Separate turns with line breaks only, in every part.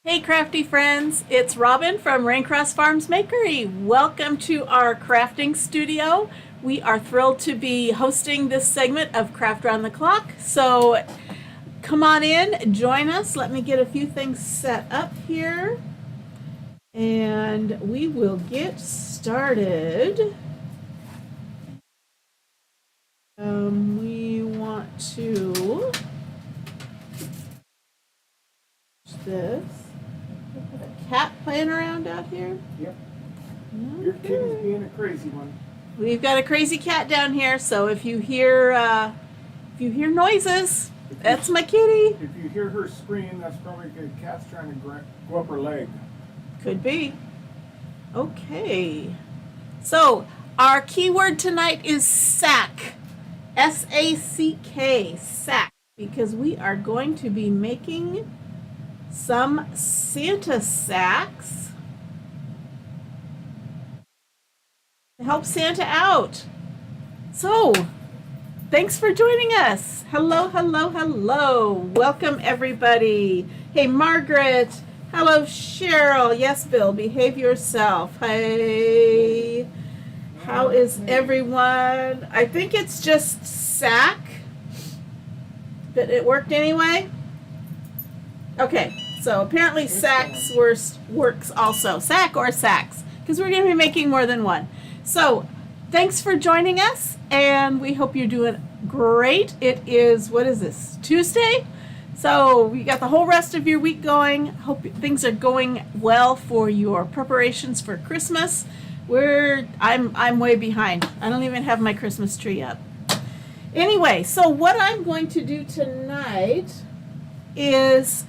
Hey crafty friends, it's Robin from Raincross Farms Makery. Welcome to our crafting studio. We are thrilled to be hosting this segment of Craft Round the Clock. So come on in, join us. Let me get a few things set up here and we will get started. We want to this. Cat playing around out here?
Yep.
Okay.
Your kitty's being a crazy one.
We've got a crazy cat down here, so if you hear noises, that's my kitty.
If you hear her scream, that's probably the cat's trying to go up her leg.
Could be. Okay. So our keyword tonight is sack. S-A-C-K, sack, because we are going to be making some Santa sacks to help Santa out. So, thanks for joining us. Hello, hello, hello. Welcome, everybody. Hey, Margaret. Hello, Cheryl. Yes, Bill, behave yourself. Hey. How is everyone? I think it's just sack, but it worked anyway. Okay, so apparently sacks works also. Sack or sacks, because we're going to be making more than one. So thanks for joining us, and we hope you're doing great. It is, what is this, Tuesday? So you got the whole rest of your week going. Hope things are going well for your preparations for Christmas. I'm way behind. I don't even have my Christmas tree up. Anyway, so what I'm going to do tonight is,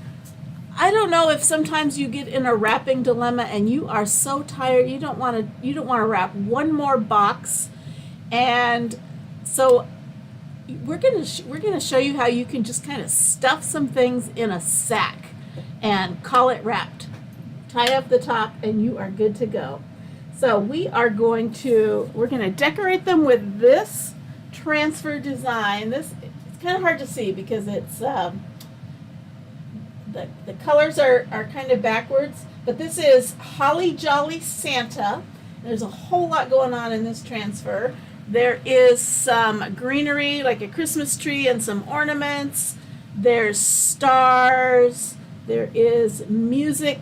I don't know if sometimes you get in a wrapping dilemma and you are so tired you don't want to wrap one more box, and so we're gonna show you how you can just kind of stuff some things in a sack and call it wrapped. Tie up the top and you are good to go. So we're going to decorate them with this transfer design. It's kind of hard to see because it's the colors are kind of backwards, but this is Holly Jolly Santa. There's a whole lot going on in this transfer. There is some greenery like a Christmas tree and some ornaments. There's stars. There is music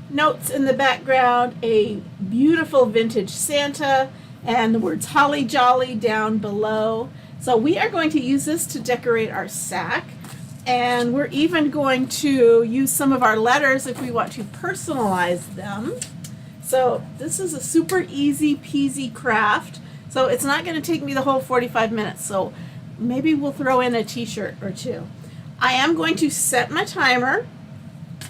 notes in the background, a beautiful vintage Santa, and the words Holly Jolly down below. So we are going to use this to decorate our sack, and we're even going to use some of our letters if we want to personalize them. So this is a super easy peasy craft. So it's not going to take me the whole 45 minutes. So maybe we'll throw in a t-shirt or two. I am going to set my timer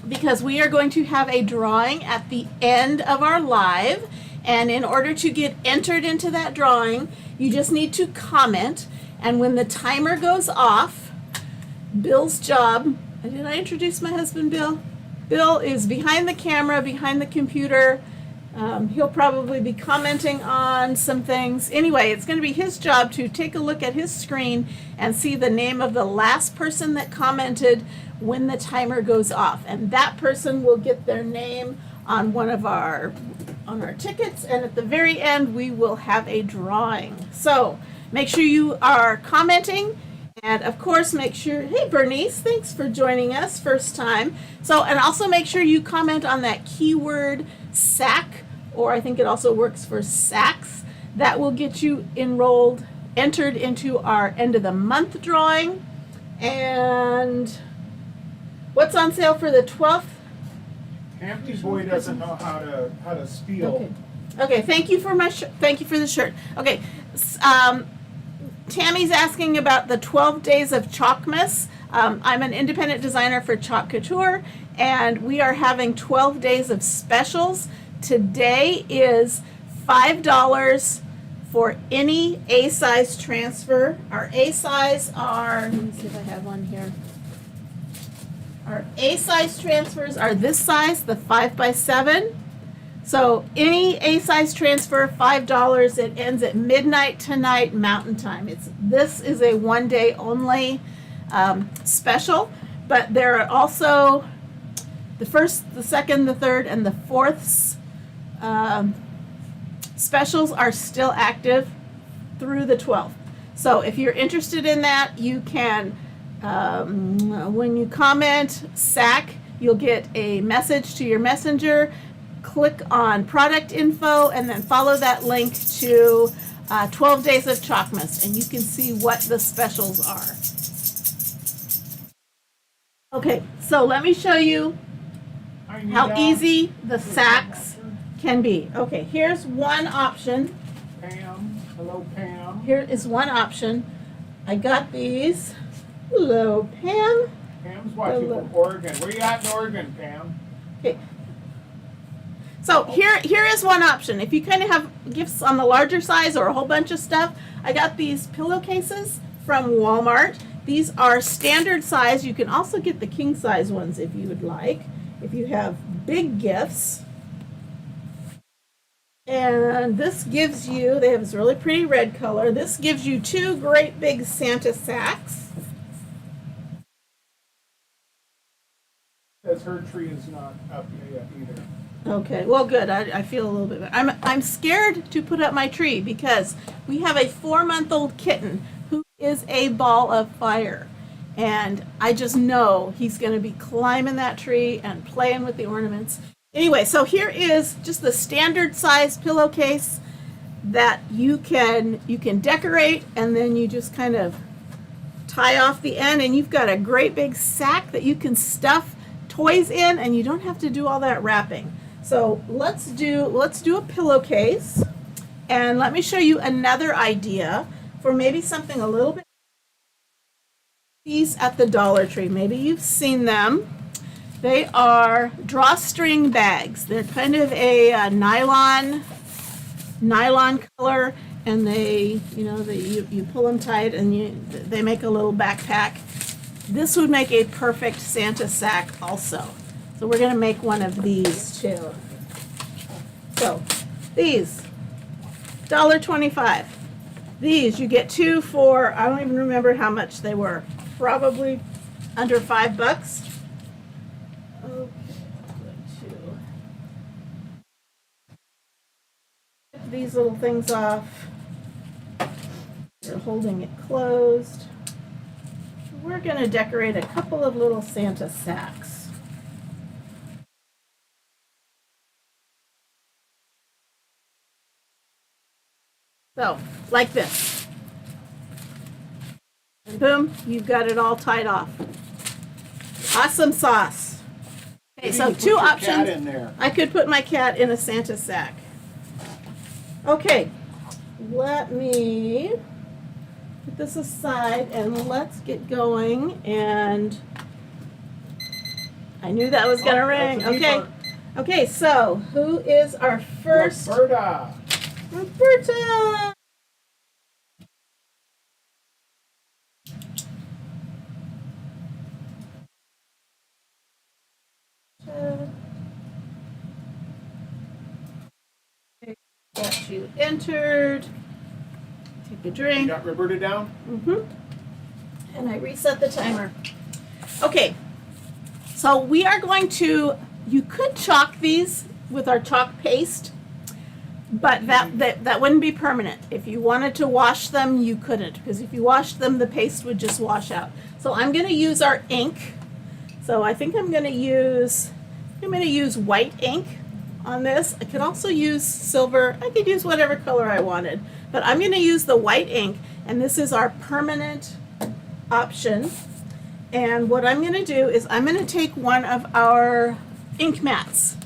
because we are going to have a drawing at the end of our live. And in order to get entered into that drawing, you just need to comment. And when the timer goes off, Bill's job, did I introduce my husband, Bill? Bill is behind the camera, behind the computer. He'll probably be commenting on some things. Anyway, it's going to be his job to take a look at his screen and see the name of the last person that commented when the timer goes off. And that person will get their name on our tickets, and at the very end we will have a drawing. So make sure you are commenting, and of course make sure, hey Bernice, thanks for joining us first time. So, and also make sure you comment on that keyword sack, or I think it also works for sacks. That will get you entered into our end of the month drawing. And what's on sale for the 12th?
Empty Boy doesn't know how to spiel.
Okay. Thank you for the shirt. Okay. Tammy's asking about the 12 days of Chalkmas. I'm an independent designer for Chalk Couture, and we are having 12 days of specials. Today is $5 for any A size transfer. Our A size are, let me see if I have one here. Our A size transfers are this size, the 5x7. So any A size transfer, $5. It ends at midnight tonight, Mountain Time. This is a one day only special. but there are also the first, the second, the third, and the fourth specials are still active through the 12th. So if you're interested in that, you can, when you comment SAC, you'll get a message to your messenger. Click on product info and then follow that link to 12 Days of Chalkmas, and you can see what the specials are. Okay, so let me show you how easy the SACs can be. Okay, here's one option.
Pam, hello Pam.
Here is one option. I got these. Hello, Pam.
Pam's watching from Oregon. Where you at in Oregon, Pam?
Okay. So here is one option. If you kind of have gifts on the larger size or a whole bunch of stuff, I got these pillowcases from Walmart. These are standard size. You can also get the king size ones if you would like, if you have big gifts. And this gives you, they have this really pretty red color. This gives you two great big Santa sacks.
Says her tree is not up yet either.
Okay, well, good. I feel a little bit better. I'm scared to put up my tree because we have a 4-month-old kitten who is a ball of fire. And I just know he's going to be climbing that tree and playing with the ornaments. Anyway, so here is just the standard size pillowcase that you can decorate, and then you just kind of tie off the end, and you've got a great big sack that you can stuff toys in, and you don't have to do all that wrapping. So let's do a pillowcase, and let me show you another idea for maybe something a little bit. These at the Dollar Tree, maybe you've seen them. They are drawstring bags. They're kind of a nylon color, and you pull them tight, and they make a little backpack. This would make a perfect Santa sack also. So we're going to make one of these too. So these, $1.25. These you get two for, I don't even remember how much they were. Probably under $5. Okay, take these little things off. We're holding it closed. We're going to decorate a couple of little Santa sacks. So, like this. And boom, you've got it all tied off. Awesome sauce. Okay, so two options.
In there.
I could put my cat in a Santa sack. Okay, let me put this aside and let's get going. And I knew that was gonna ring. Okay. Okay, so who is our first?
Roberta.
Roberta. Got you entered. Take a
You
drink.
got Roberta down?
Mm-hmm. And I reset the timer. Okay, so we are going to, you could chalk these with our chalk paste, but that wouldn't be permanent. If you wanted to wash them, you couldn't, because if you washed them, the paste would just wash out. So I'm going to use our ink. So I think I'm going to use white ink on this. I could also use silver. I could use whatever color I wanted, but I'm going to use the white ink, and this is our permanent option. And what I'm going to do is I'm going to take one of our ink mats.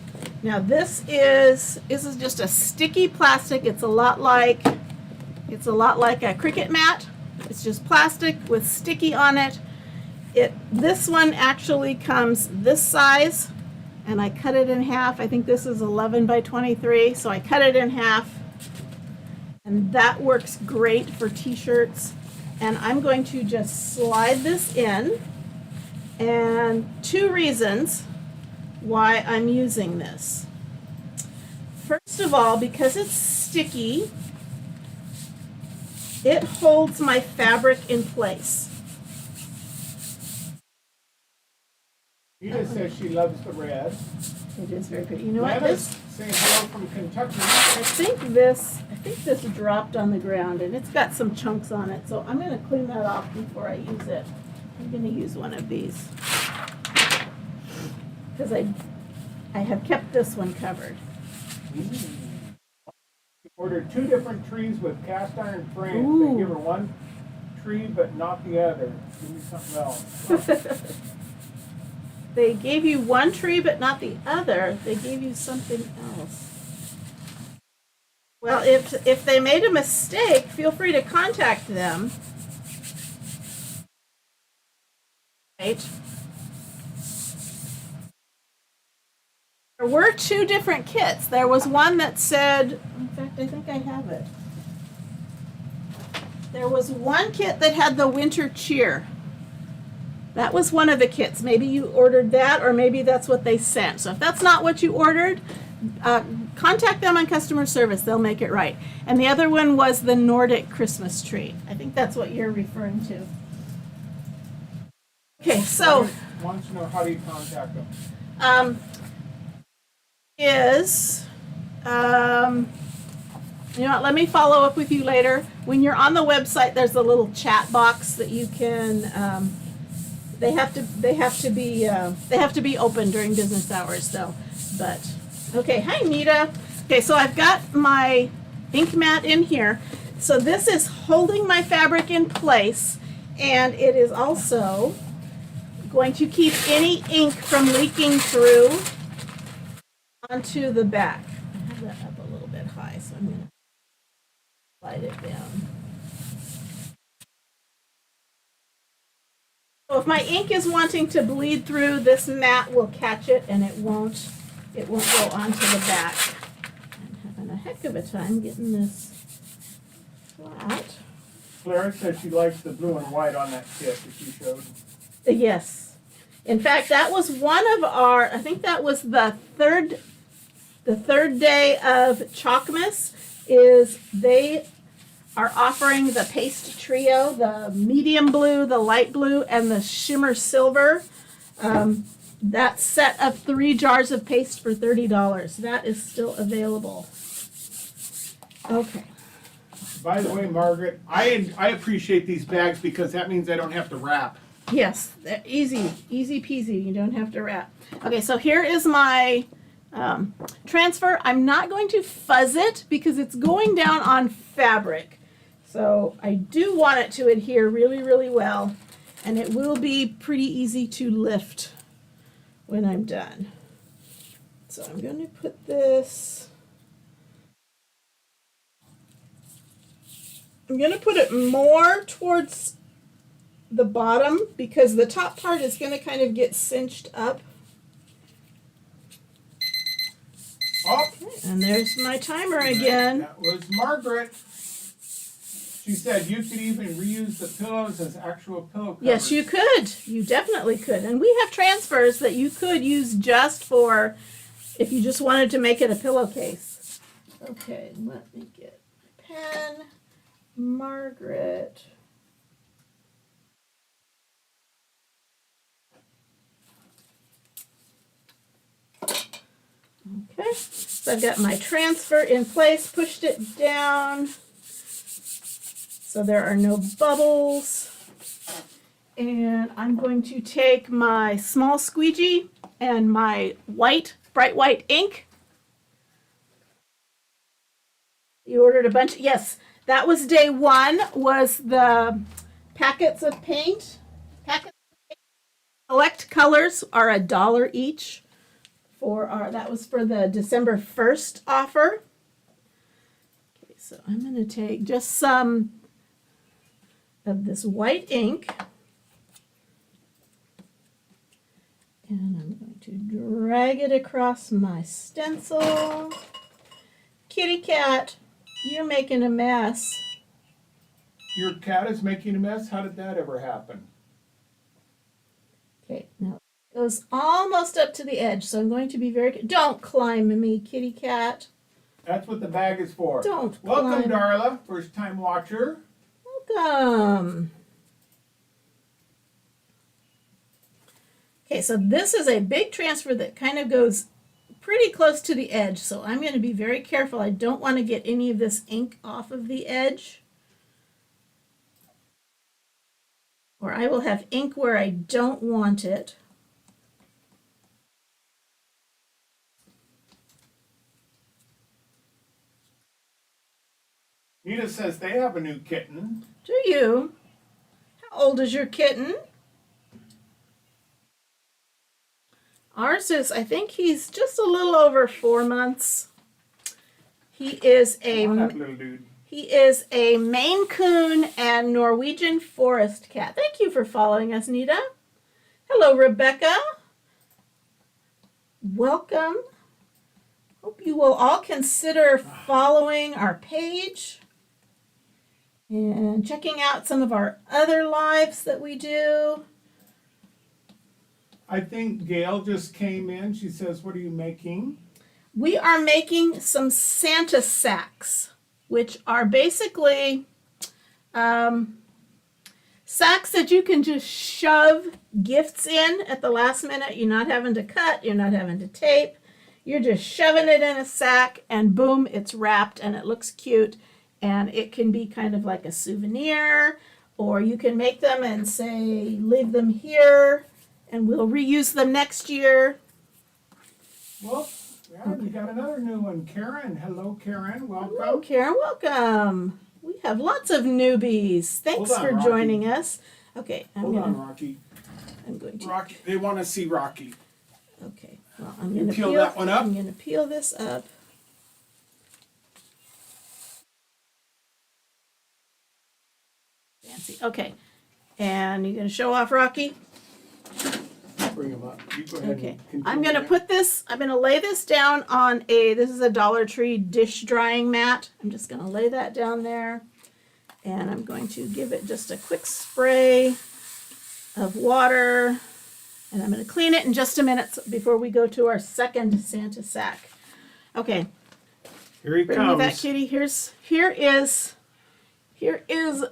Now this is just a sticky plastic. It's a lot like a Cricut mat. It's just plastic with sticky on it. This one actually comes this size, and I cut it in half. I think this is 11 by 23, so I cut it in half, and that works great for t-shirts. And I'm going to just slide this in, and two reasons why I'm using this. First of all, because it's sticky, it holds my fabric in place.
Nita says she loves the red.
It is very pretty. You know what?
Levis
This,
saying hello from Kentucky.
I think this dropped on the ground and it's got some chunks on it. So I'm going to clean that off before I use it. I'm going to use one of these because I have kept this one covered.
Ordered 2 different trees with cast iron frames.
Ooh.
They give her one tree but not the other. Give me something else.
They gave you one tree but not the other. They gave you something else. Well, if they made a mistake, feel free to contact them. Right. There were 2 different kits. There was one that said, in fact, I think I have it. There was one kit that had the winter cheer. That was one of the kits. Maybe you ordered that, or maybe that's what they sent. So if that's not what you ordered, contact them on customer service. They'll make it right. And the other one was the Nordic Christmas tree. I think that's what you're referring to. Okay, so
Wants to know, how do you contact them?
You know what, let me follow up with you later. When you're on the website, there's a little chat box that you can. They have to be open during business hours though. But okay, hi Nita. Okay, so I've got my ink mat in here. So this is holding my fabric in place, and it is also going to keep any ink from leaking through onto the back. I have that up a little bit high, so I'm going to slide it down. So if my ink is wanting to bleed through, this mat will catch it and it won't go onto the back. I'm having a heck of a time getting this flat.
Clara said she likes the blue and white on that kit that you showed.
Yes. In fact, that was one of our, I think that was the third day of Chalkmas, is they are offering the paste trio, the medium blue, the light blue, and the shimmer silver. That set of 3 jars of paste for $30. That is still available. Okay.
By the way, Margaret, I appreciate these bags because that means I don't have to wrap.
Yes, easy peasy. You don't have to wrap. Okay, so here is my transfer. I'm not going to fuzz it because it's going down on fabric. So I do want it to adhere really, really well, and it will be pretty easy to lift when I'm done. So I'm going to put this, I'm going to put it more towards the bottom because the top part is going to kind of get cinched up.
Oh,
And there's my timer again.
that was Margaret. She said you could even reuse the pillows as actual pillow covers.
Yes, you could. You definitely could. And we have transfers that you could use just for if you just wanted to make it a pillowcase. Okay, let me get my pen. Margaret. Okay, so I've got my transfer in place, pushed it down so there are no bubbles. And I'm going to take my small squeegee and my bright white ink. You ordered a bunch, yes, that was day 1, was the packets of paint. Select colors are $1 each. That was for the December 1st offer. Okay, so I'm going to take just some of this white ink, and I'm going to drag it across my stencil. Kitty cat, you're making a mess.
Your cat is making a mess? How did that ever happen?
Okay, now it goes almost up to the edge, so I'm going to be very. Don't climb me, kitty cat.
That's what the bag is for.
Don't
Welcome,
climb.
Darla, first time watcher.
Welcome. Okay, so this is a big transfer that kind of goes pretty close to the edge, so I'm going to be very careful. I don't want to get any of this ink off of the edge, or I will have ink where I don't want it.
Nita says they have a new kitten.
Do you? How old is your kitten? Ours is, I think he's just a little over 4 months. He is a
Come on up, little dude.
He is a Maine Coon and Norwegian Forest cat. Thank you for following us, Nita. Hello, Rebecca. Welcome. Hope you will all consider following our page and checking out some of our other lives that we do.
I think Gail just came in. She says, "What are you making?"
We are making some Santa sacks, which are basically sacks that you can just shove gifts in at the last minute. You're not having to cut, you're not having to tape. You're just shoving it in a sack and boom, it's wrapped and it looks cute. And it can be kind of like a souvenir, or you can make them and say, leave them here and we'll reuse them next year.
Well, yeah, we got another new one. Karen. Hello, Karen. Welcome.
Hello, Karen. Welcome. We have lots of newbies. Thanks
Hold on,
for
Rocky.
joining us. Okay,
Hold on, Rocky.
I'm going to.
Rocky. They want to see Rocky.
Okay, well, I'm going to
peel that one up?
I'm going to peel this up. Fancy. Okay, and you're going to show off Rocky.
Bring him up. You go ahead.
Okay,
and continue
I'm going to
that.
put this. I'm going to lay this down on this is a Dollar Tree dish drying mat. I'm just going to lay that down there, and I'm going to give it just a quick spray of water, and I'm going to clean it in just a minute before we go to our second Santa sack. Okay,
Here he
bring
comes.
me that kitty. Here is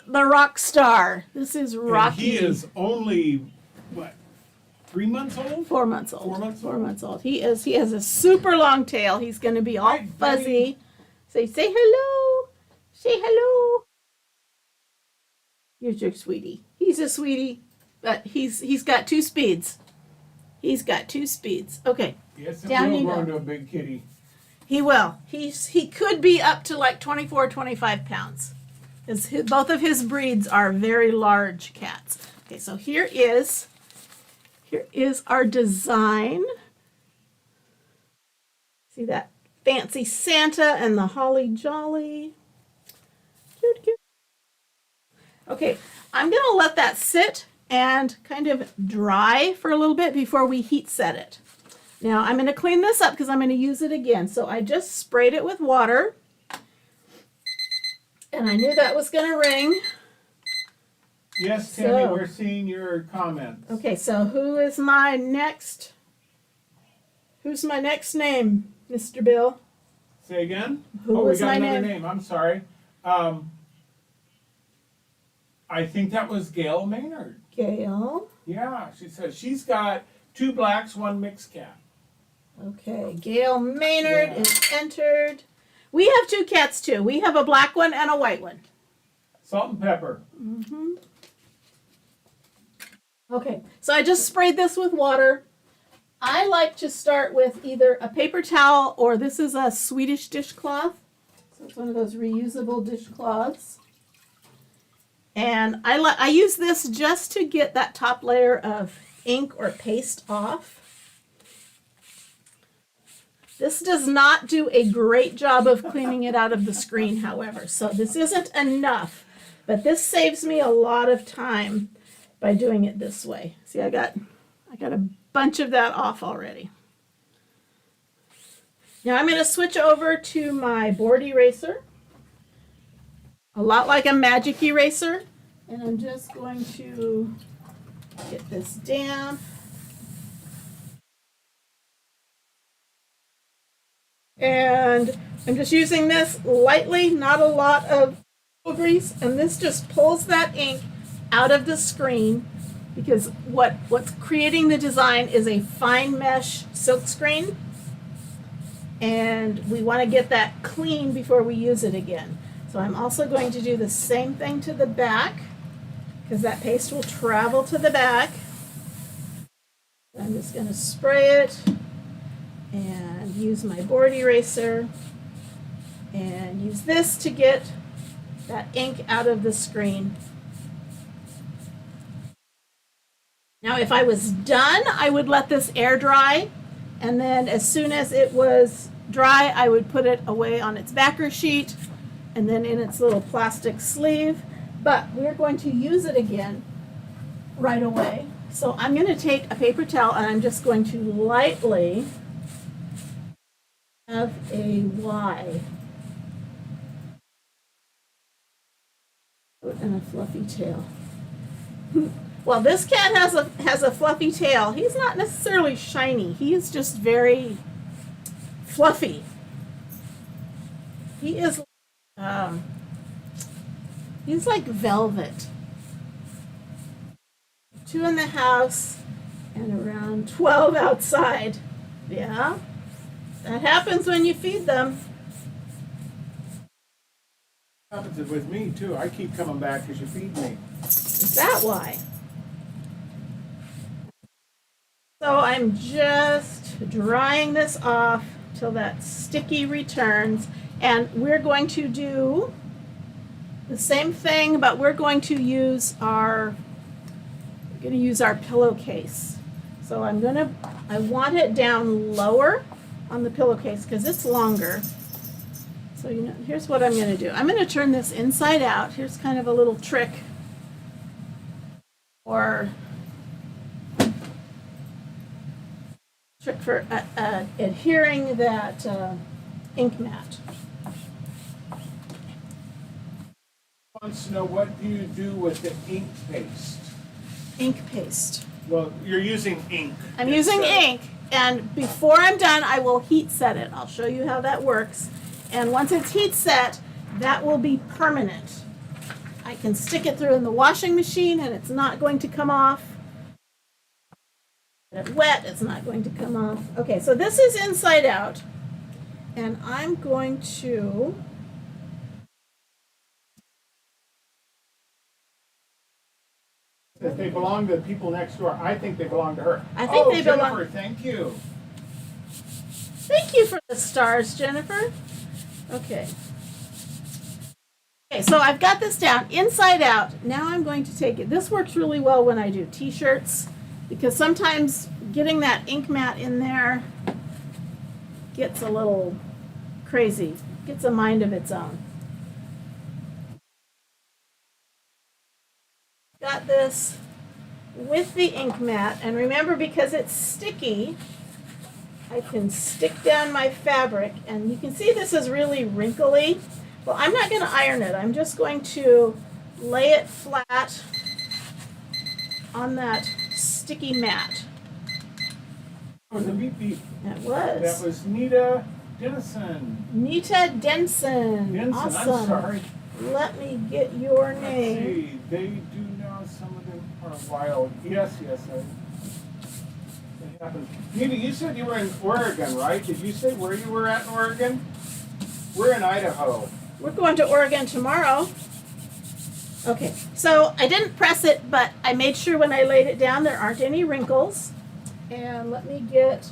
the rock star. This is
And
Rocky.
he is only, what, 3 months old?
4 months old.
4 months
4
old?
months old. He has a super long tail. He's going to be all
Hi,
fuzzy. Say hello. Say hello. Here's your sweetie. He's a sweetie, but he's got 2 speeds. He's got 2 speeds. Okay,
Yes, it
Down
will
you
grow
go.
into a big kitty.
he will. He could be up to like 24, 25 pounds. Both of his breeds are very large cats. Okay, so here is our design. See that fancy Santa and the holly jolly. Cute, cute. Okay, I'm gonna let that sit and kind of dry for a little bit before we heat set it. Now I'm gonna clean this up because I'm gonna use it again. So I just sprayed it with water. And I knew that was gonna ring.
Yes, Tammy,
So-
we're seeing your comments.
Okay, so who's my next name, Mr. Bill?
Say again?
Who
we
was
got
my
another
name?
name. I'm sorry. I think that was Gail Maynard.
Gail.
Yeah, she says she's got 2 blacks, 1 mixed cat.
Okay, Gail Maynard
Yeah.
is entered. We have 2 cats too. We have a black one and a white one.
Salt and pepper.
Okay, so I just sprayed this with water. I like to start with either a paper towel or this is a Swedish dishcloth. So it's one of those reusable dishcloths. And I use this just to get that top layer of ink or paste off. This does not do a great job of cleaning it out of the screen, however, so this isn't enough. But this saves me a lot of time by doing it this way. See, I got a bunch of that off already. Now I'm going to switch over to my board eraser, a lot like a magic eraser, and I'm just going to get this damp. And I'm just using this lightly, not a lot of grease, and this just pulls that ink out of the screen because what's creating the design is a fine mesh silk screen, and we want to get that clean before we use it again. So I'm also going to do the same thing to the back, because that paste will travel to the back. I'm just going to spray it and use my board eraser and use this to get that ink out of the screen. Now if I was done, I would let this air dry, and then as soon as it was dry, I would put it away on its backer sheet and then in its little plastic sleeve. But we're going to use it again right away. So I'm going to take a paper towel and I'm just going to lightly have a Y and a fluffy tail. Well, this cat has a fluffy tail. He's not necessarily shiny. He is just very fluffy. He is he's like velvet. 2 in the house and around 12 outside. Yeah, that happens when you feed them.
Happens with me too. I keep coming back because you feed me.
Is that why? So I'm just drying this off till that sticky returns, and we're going to do the same thing, but we're going to use our pillowcase. So I want it down lower on the pillowcase because it's longer. So here's what I'm going to do. I'm going to turn this inside out. Here's kind of a little trick for adhering that ink mat.
Wants to know, what do you do with the ink paste?
Ink paste.
Well, you're using ink.
I'm using ink, and before I'm done, I will heat set it. I'll show you how that works. And once it's heat set, that will be permanent. I can stick it through in the washing machine and it's not going to come off. If it's wet, it's not going to come off. Okay, so this is inside out, and I'm going to
If they belong to the people next door, I think they belong to her.
I think they belong.
Jennifer, thank you.
Thank you for the stars, Jennifer. Okay. Okay, so I've got this down inside out. Now I'm going to take it. This works really well when I do t-shirts, because sometimes getting that ink mat in there gets a little crazy, gets a mind of its own. Got this with the ink mat, and remember, because it's sticky, I can stick down my fabric, and you can see this is really wrinkly. Well, I'm not going to iron it. I'm just going to lay it flat on that sticky mat.
That was a beep beep.
That was.
That was Nita Denison.
Nita Denson.
Denson,
Awesome.
I'm sorry.
Let me get your
Let's
name.
see, they do now, some of them are wild. Yes, it happens. Nita, you said you were in Oregon, right? Did you say where you were at in Oregon? We're in Idaho.
We're going to Oregon tomorrow. Okay, so I didn't press it, but I made sure when I laid it down there aren't any wrinkles. And let me get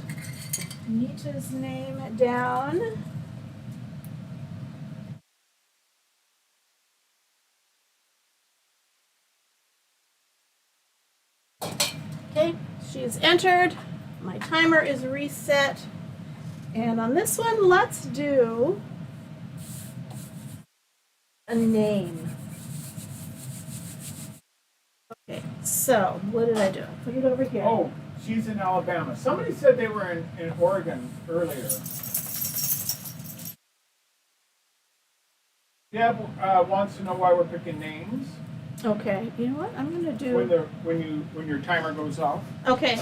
Nita's name down. Okay, she's entered. My timer is reset. And on this one, let's do a name. Okay, so what did I do? I put it over here.
Oh, she's in Alabama. Somebody said they were in Oregon earlier. Deb wants to know why we're picking names.
Okay, you know what? I'm gonna do.
When your timer goes off.
Okay,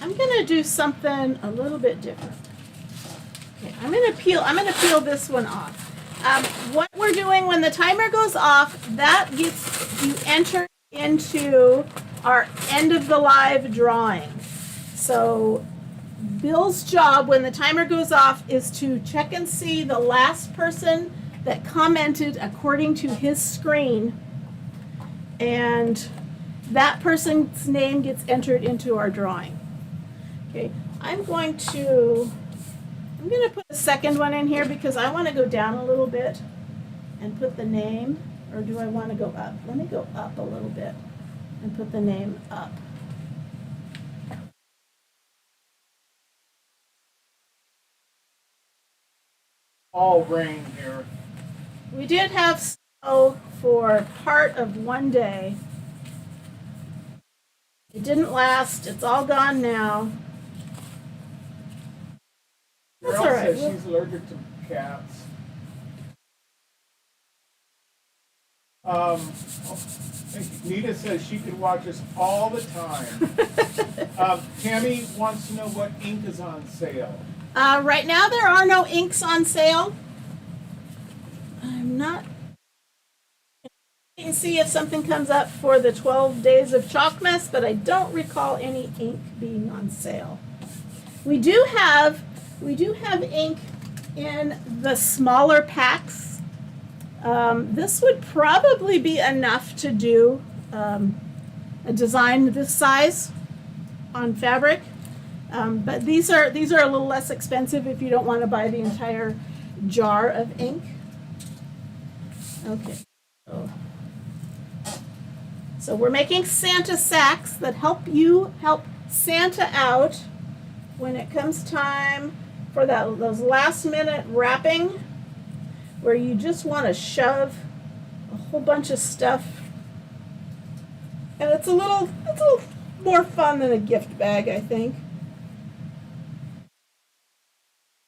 I'm gonna do something a little bit different. Okay, I'm gonna peel this one off. What we're doing when the timer goes off, that gets you enter into our end of the live drawing. So Bill's job when the timer goes off is to check and see the last person that commented according to his screen, and that person's name gets entered into our drawing. Okay, I'm going to put a second one in here because I want to go down a little bit and put the name, or do I want to go up? Let me go up a little bit and put the name up.
All rain here.
We did have snow for part of one day. It didn't last. It's all gone now. That's all
Cheryl
right.
says she's allergic to cats. Nita says she could watch us all the time. Tammy wants to know what ink is on sale.
Right now there are no inks on sale. I'm not. You can see if something comes up for the 12 days of Chalkmas, but I don't recall any ink being on sale. We do have ink in the smaller packs. This would probably be enough to do a design this size on fabric. But these are a little less expensive if you don't want to buy the entire jar of ink. Okay. So we're making Santa sacks that help Santa out when it comes time for those last minute wrapping where you just want to shove a whole bunch of stuff. And it's a little more fun than a gift bag, I think.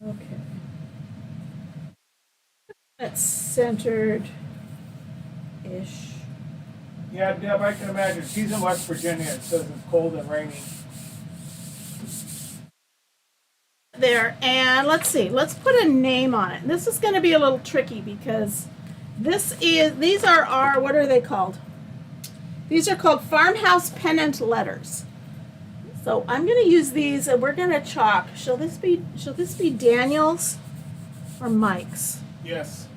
Okay. It's centered-ish.
Yeah, Deb, I can imagine. She's in West Virginia. It says it's cold and rainy.
There, and let's see. Let's put a name on it. This is going to be a little tricky because these are our, what are they called? These are called farmhouse pennant letters. So I'm going to use these, and we're going to chalk. Shall this be Daniel's or Mike's?
Yes.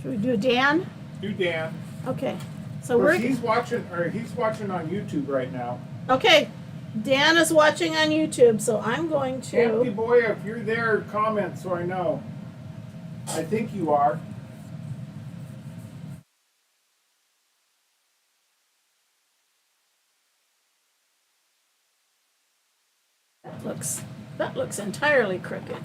Should we do Dan?
Do Dan.
Okay. So
he's watching on YouTube right now.
Okay. Dan is watching on YouTube, so I'm going to.
Empty boy, if you're there, comment so I know. I think you are.
That looks entirely crooked.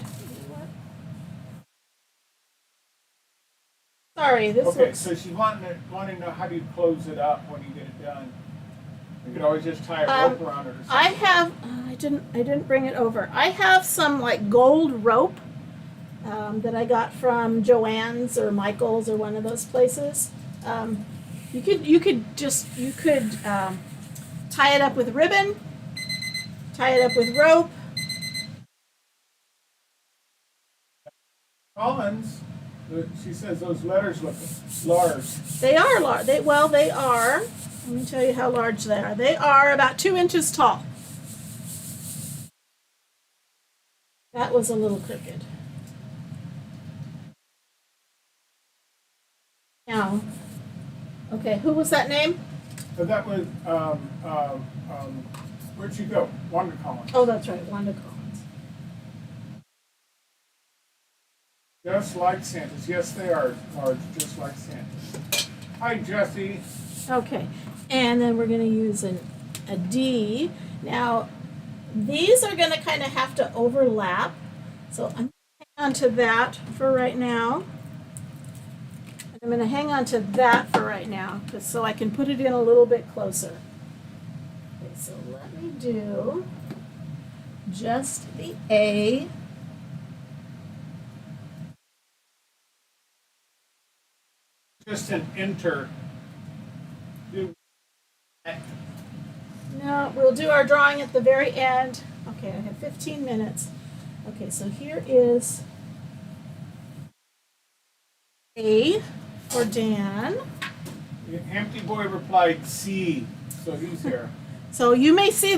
Sorry, this
Okay,
looks.
so she's wanting to know how do you close it up when you get it done. You could always just tie a rope around it or something.
I have. I didn't bring it over. I have some like gold rope that I got from Joann's or Michael's or one of those places. You could tie it up with ribbon, tie it up with rope.
Collins, she says those letters look large.
They are large. They are. Let me tell you how large they are. They are about 2 inches tall. That was a little crooked. Now, okay, who was that name?
But that was where'd she go? Wanda Collins.
Oh, that's right, Wanda Collins.
Just like Santa's. Yes, they are large, just like Santa's. Hi, Jesse.
Okay, and then we're going to use a D. Now, these are going to kind of have to overlap, so I'm going to hang on to that for right now. And I'm going to hang on to that for right now, so I can put it in a little bit closer. Okay, so let me do just the A.
Just an enter.
No, we'll do our drawing at the very end. Okay, I have 15 minutes. Okay, so here is A for Dan.
The empty boy replied C. so he's here.
So you may see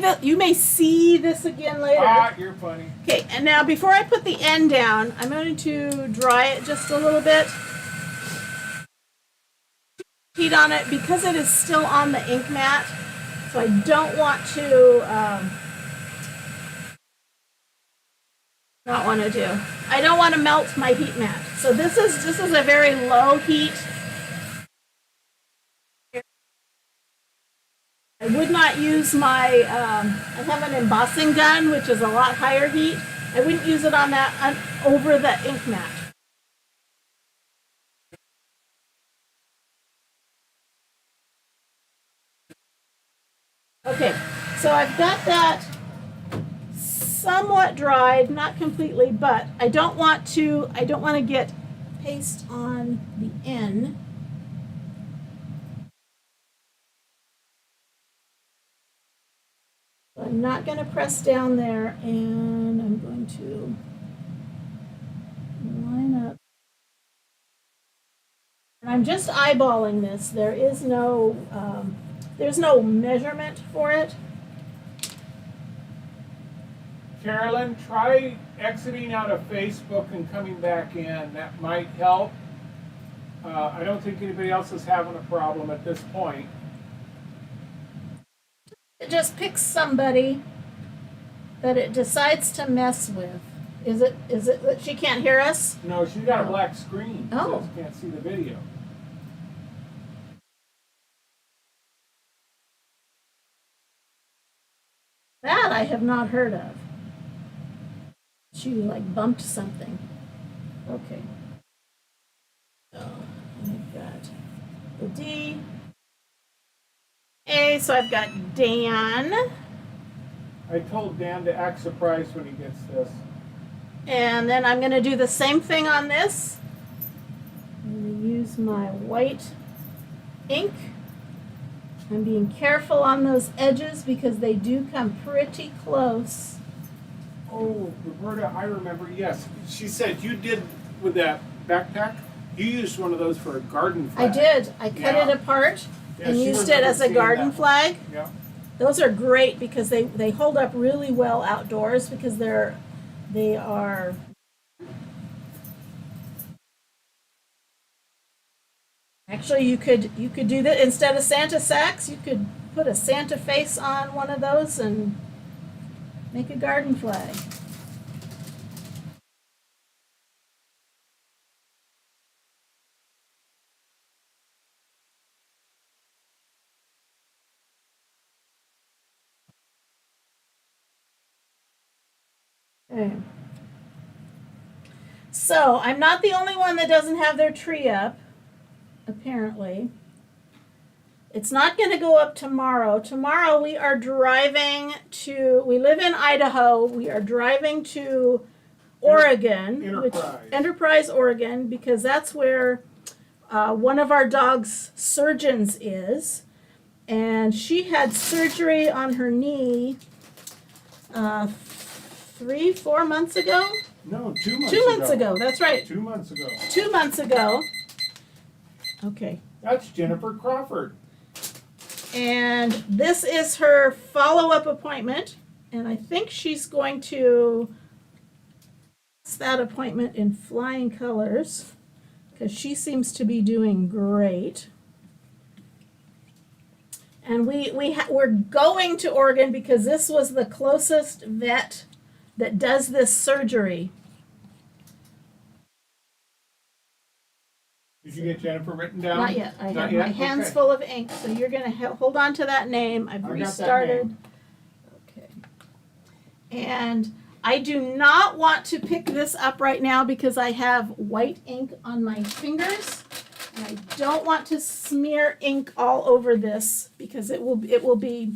this again later.
Ah, you're funny.
Okay, and now before I put the end down, I'm going to dry it just a little bit. Heat on it because it is still on the ink mat. So I don't want to I don't want to melt my heat mat. So this is a very low heat. I would not use my, I have an embossing gun, which is a lot higher heat. I wouldn't use it on that, over the ink mat. Okay, so I've got that somewhat dried, not completely, but I don't want to get paste on the end. I'm not going to press down there, and I'm going to line up. And I'm just eyeballing this. There is there's no measurement for it.
Carolyn, try exiting out of Facebook and coming back in. That might help. I don't think anybody else is having a problem at this point.
It just picks somebody that it decides to mess with. Is it that she can't hear us?
No, she's got a black screen,
Oh.
so she can't see the video.
That I have not heard of. She like bumped something. Okay. So I've got the D. A, so I've got Dan.
I told Dan to act surprised when he gets this.
And then I'm going to do the same thing on this. I'm going to use my white ink. I'm being careful on those edges because they do come pretty close.
Oh, Roberta, I remember, yes. She said you did with that backpack, you used one of those for a garden
I
flag.
did. I cut it apart
Yeah,
and
she
used it
remembers
as a
seeing
garden
that.
flag.
Yeah.
Those are great because they hold up really well outdoors because they are actually you could do that instead of Santa sacks. You could put a Santa face on one of those and make a garden flag. Okay. So I'm not the only one that doesn't have their tree up, apparently. It's not going to go up tomorrow. Tomorrow we are driving we live in Idaho. We are driving to Oregon, Enterprise, Oregon, because that's where one of our dog's surgeons is. And she had surgery on her knee 3-4 months ago.
No, 2 months
2 months ago, that's right.
2 months ago.
2 months ago. Okay.
That's Jennifer Crawford.
And this is her follow-up appointment. And I think she's going to pass that appointment in flying colors because she seems to be doing great. And we're going to Oregon because this was the closest vet that does this surgery.
Did you get Jennifer written down?
Not yet. I
Not
have
yet?
my hands
Okay.
full of ink, so you're going to hold on to that name. I've
I got that
restarted.
name.
Okay. And I do not want to pick this up right now because I have white ink on my fingers. And I don't want to smear ink all over this because it will be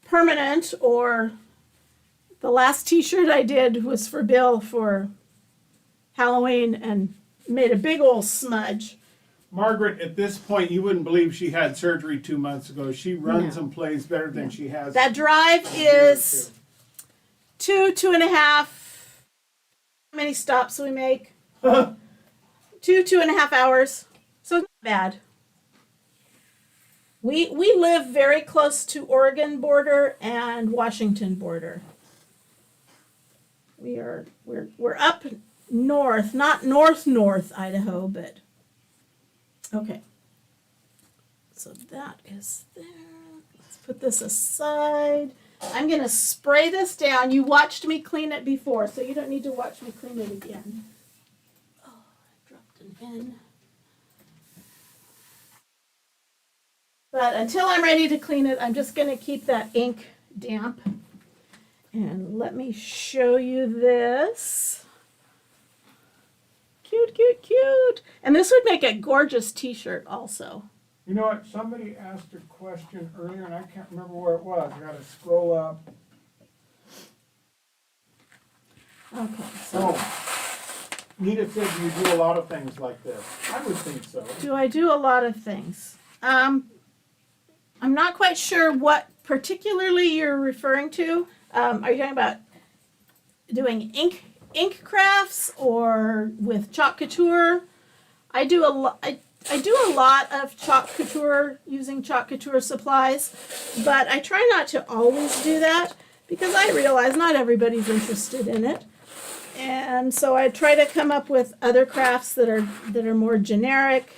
permanent. Or the last t-shirt I did was for Bill for Halloween and made a big old smudge.
Margaret, at this point, you wouldn't believe she had surgery 2 months ago. She runs and plays better than she has.
That drive is 2.5. How many stops we make? 2.5 hours. So it's not bad. We live very close to Oregon border and Washington border. We're up north, not north Idaho, but okay. So that is there. Let's put this aside. I'm going to spray this down. You watched me clean it before, so you don't need to watch me clean it again. Oh, I dropped an N. But until I'm ready to clean it, I'm just going to keep that ink damp. And let me show you this. Cute, cute, cute. And this would make a gorgeous t-shirt also.
You know what? Somebody asked a question earlier, and I can't remember where it was. I got to scroll up.
Okay, so
Nita said you do a lot of things like this. I would think so.
do I do a lot of things? I'm not quite sure what particularly you're referring to. Are you talking about doing ink crafts or with chalk couture? I do a lot. I do a lot of chalk couture using chalk couture supplies, but I try not to always do that because I realize not everybody's interested in it. And so I try to come up with other crafts that are more generic,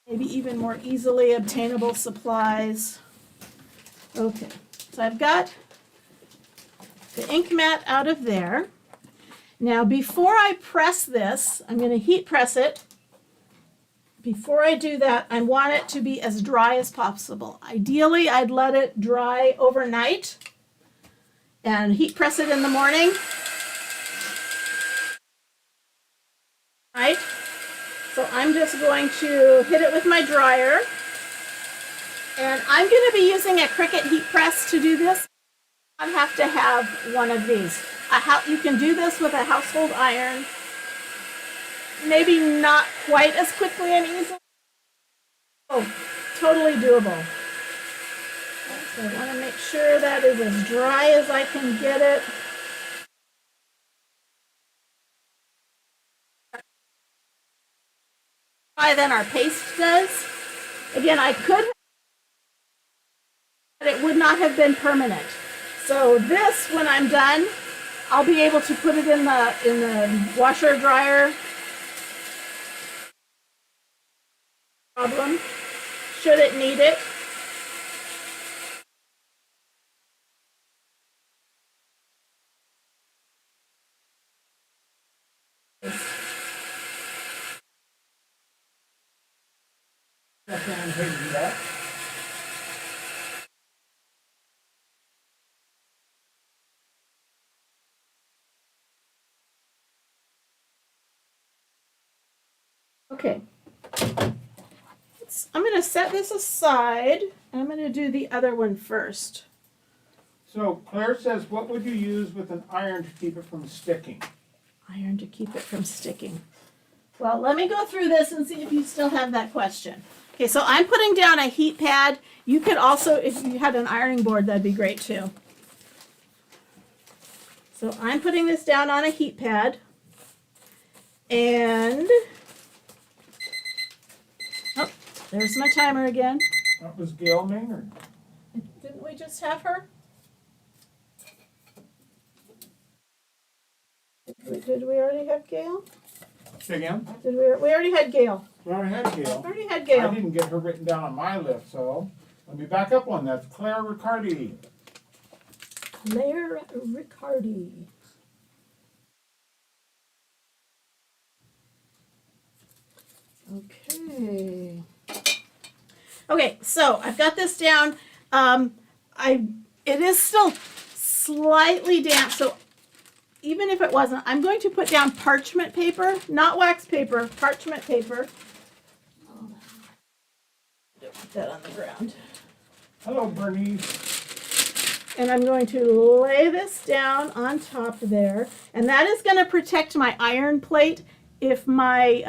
maybe even more easily obtainable supplies. Okay, so I've got the ink mat out of there. Now before I press this, I'm going to heat press it. Before I do that, I want it to be as dry as possible. Ideally, I'd let it dry overnight and heat press it in the morning. Right? So I'm just going to hit it with my dryer. And I'm going to be using a Cricut heat press to do this. I have to have one of these. You can do this with a household iron. Maybe not quite as quickly and easily. Oh, totally doable. So I want to make sure that is as dry as I can get it. Dry than our paste does. Again, I could, but it would not have been permanent. So this, when I'm done, I'll be able to put it in the washer dryer. Problem, should it need it. Okay. I'm going to set this aside, and I'm going to do the other one first.
So Claire says, what would you use with an iron to keep it from sticking?
Iron to keep it from sticking. Well, let me go through this and see if you still have that question. Okay, so I'm putting down a heat pad. You could also, if you had an ironing board, that'd be great too. So I'm putting this down on a heat pad. And oh, there's my timer again.
That was Gail Maynard.
Didn't we just have her? Did we already have Gail?
Say again?
We already had Gail.
We already had Gail.
We already had Gail.
I didn't get her written down on my list, so let me back up one. That's Claire Riccardi.
Claire Riccardi. Okay. Okay, so I've got this down. It is still slightly damp, so even if it wasn't, I'm going to put down parchment paper, not wax paper, parchment paper. Don't put that on the ground.
Hello, Bernice.
And I'm going to lay this down on top there, and that is going to protect my iron plate if my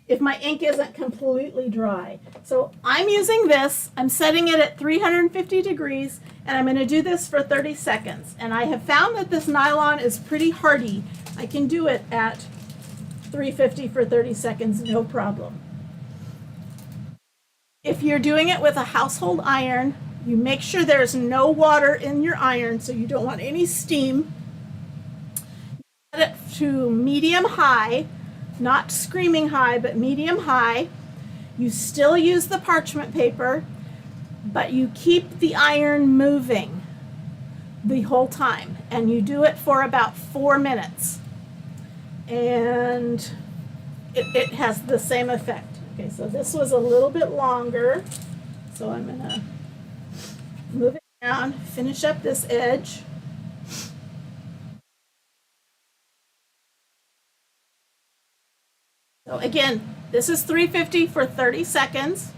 ink isn't completely dry. So I'm using this, I'm setting it at 350 degrees, and I'm going to do this for 30 seconds. And I have found that this nylon is pretty hardy. I can do it at 350 for 30 seconds, no problem. If you're doing it with a household iron, you make sure there's no water in your iron, so you don't want any steam. Set it to medium high, not screaming high, but medium high. You still use the parchment paper, but you keep the iron moving the whole time, and you do it for about 4 minutes, and it has the same effect. Okay, so this was a little bit longer, so I'm gonna move it down, finish up this edge. So again, this is 350 for 30 seconds.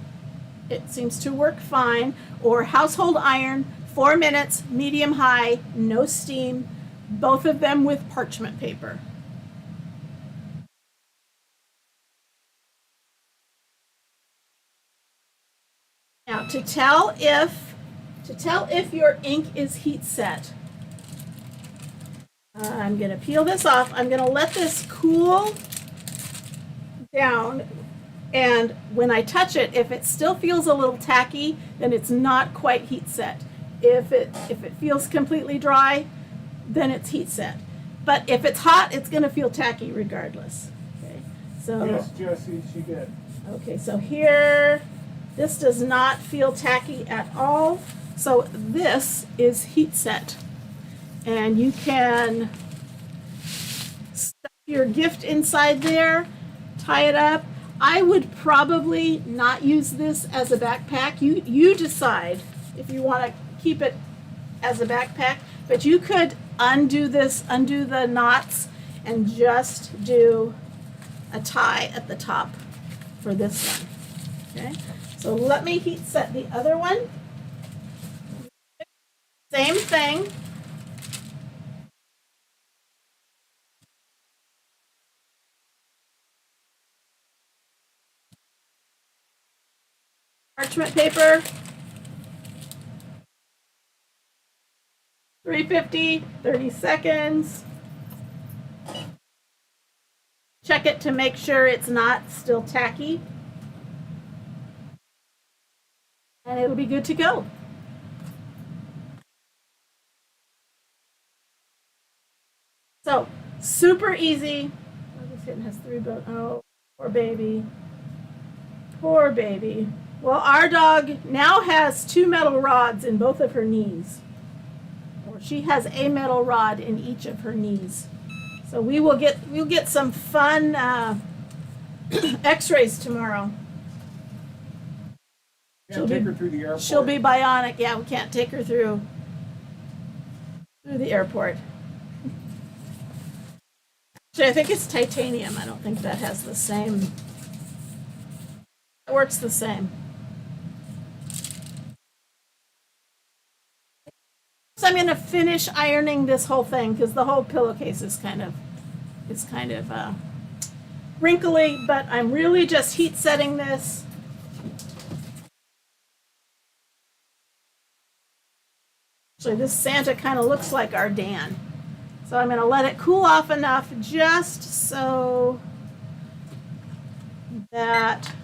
It seems to work fine. Or household iron, 4 minutes, medium high, no steam, both of them with parchment paper. Now to tell if your ink is heat set, I'm going to peel this off. I'm going to let this cool down, and when I touch it, if it still feels a little tacky, then it's not quite heat set. If it feels completely dry, then it's heat set. But if it's hot, it's going to feel tacky regardless. Okay, so
Yes, Jessie, she did.
okay, so here, this does not feel tacky at all. So this is heat set, and you can stuff your gift inside there, tie it up. I would probably not use this as a backpack. You decide if you want to keep it as a backpack, but you could undo this, undo the knots, and just do a tie at the top for this one. Okay, so let me heat set the other one. Same thing. Parchment paper. 350, 30 seconds. Check it to make sure it's not still tacky. And it'll be good to go. So, super easy. Oh, this kitten has 3 bones. Oh, poor baby. Poor baby. Well, our dog now has 2 metal rods in both of her knees. Or she has a metal rod in each of her knees. So we'll get some fun x-rays tomorrow.
Can't take her through the airport.
She'll be bionic. Yeah, we can't take her through the airport. Actually, I think it's titanium. I don't think that has the same. It works the same. So I'm going to finish ironing this whole thing because the whole pillowcase is kind of wrinkly, but I'm really just heat setting this. Actually, this Santa kind of looks like our Dan. So I'm going to let it cool off enough just so that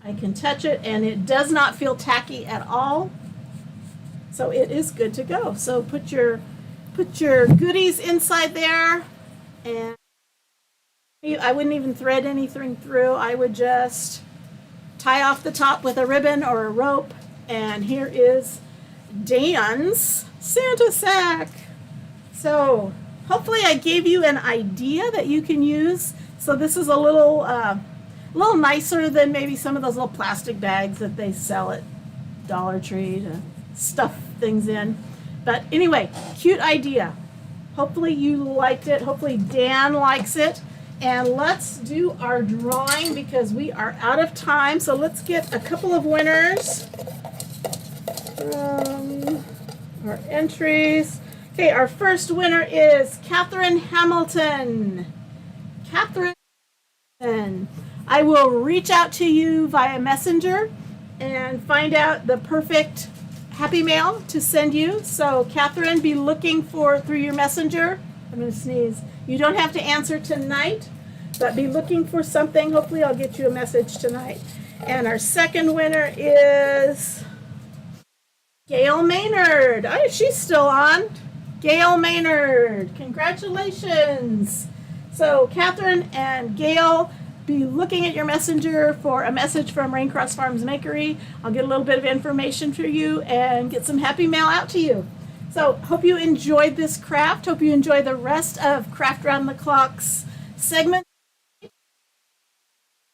I can touch it and it does not feel tacky at all. So it is good to go. So put your goodies inside there, and I wouldn't even thread anything through. I would just tie off the top with a ribbon or a rope, and here is Dan's Santa sack. So hopefully I gave you an idea that you can use. So this is a little nicer than maybe some of those little plastic bags that they sell at Dollar Tree to stuff things in. But anyway, cute idea. Hopefully you liked it. Hopefully Dan likes it. And let's do our drawing because we are out of time. So let's get a couple of winners from our entries. Okay, our first winner is Catherine Hamilton. Catherine, I will reach out to you via Messenger and find out the perfect Happy Mail to send you. So Catherine, be looking through your Messenger. I'm going to sneeze. You don't have to answer tonight, but be looking for something. Hopefully I'll get you a message tonight. And our second winner is Gail Maynard. Oh, she's still on. Gail Maynard. Congratulations. So Catherine and Gail, be looking at your messenger for a message from Raincross Farms Makery. I'll get a little bit of information for you and get some happy mail out to you. So hope you enjoyed this craft. Hope you enjoy the rest of Craft Round the Clock's segment.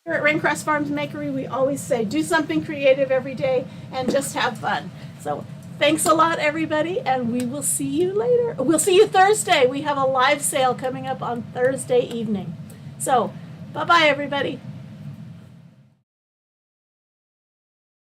Here at Raincross Farms Makery, we always say do something creative every day and just have fun. So thanks a lot, everybody, and we will see you later. We'll see you Thursday. We have a live sale coming up on Thursday evening. So bye-bye, everybody.